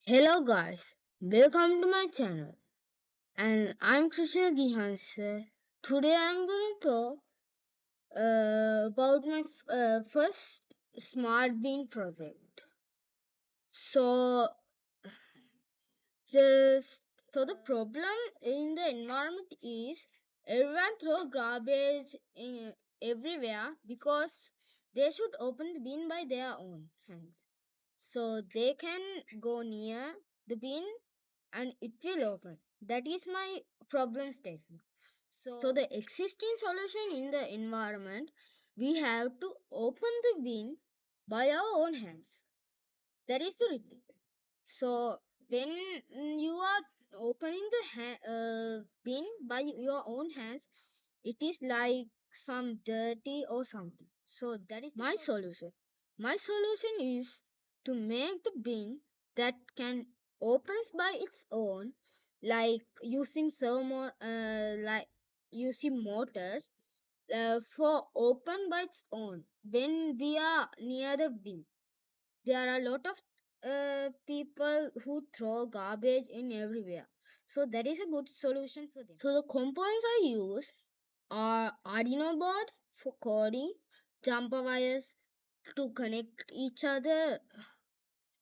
Hello guys, welcome to my channel and I'm Krishna Gihanse. Today I'm going to talk about my first smart bean project. So just the problem in the environment is everyone throw garbage in everywhere because they should open the bin by their own hands. So they can go near the bin and it will open. That is my problem statement. So the existing solution in the environment, we have to open the bin by our own hands. That is the rule. So when you are opening the bin by your own hands, it is like some dirty or something. So that is my solution. My solution is to make the bin that can opens by its own, like using like using motors for open by its own. When we are near the bin, there are a lot of people who throw garbage in everywhere. So that is a good solution for them. So the components I use are Arduino board for coding, jumper wires to connect each other,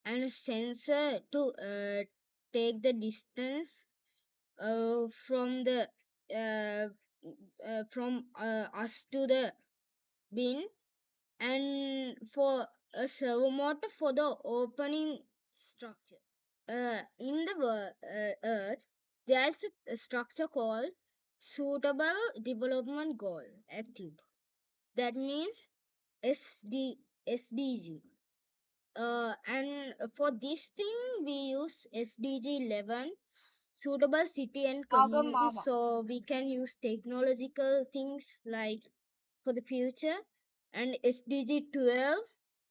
and a sensor to take the distance from the uh, us to the bin, and for a servo motor for the opening structure. In the earth, there is a structure called suitable development goal active. That means SDG. And for this thing, we use SDG 11, suitable city and community, so we can use technological things like for the future, and SDG 12,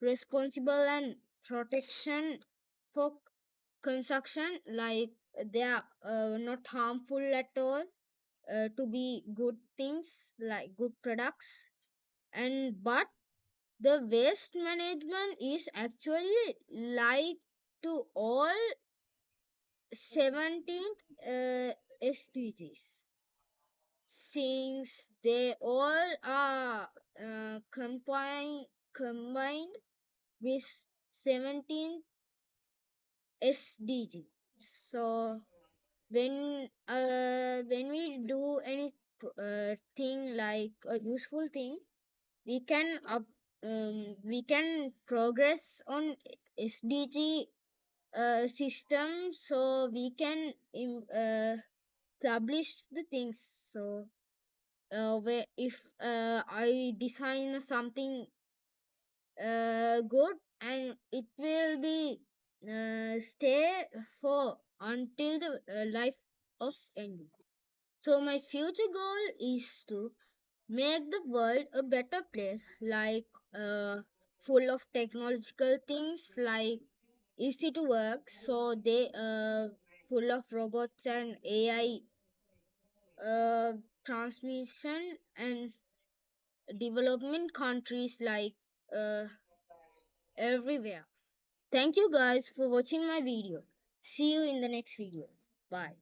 responsible and protection for construction, like they are not harmful at all, to be good things like good products. And but the waste management is actually like to all 17th SDGs, since they all are combined with 17th SDG. So when we do any thing like a useful thing, we can we can progress on SDG system, so we can publish the things. So where if I design something good, and it will be stay for until the life of ending. So my future goal is to make the world a better place, like full of technological things, like easy to work, so they full of robots and AI transmission and development countries, like uh, everywhere. Thank you guys for watching my video. See you in the next video. Bye.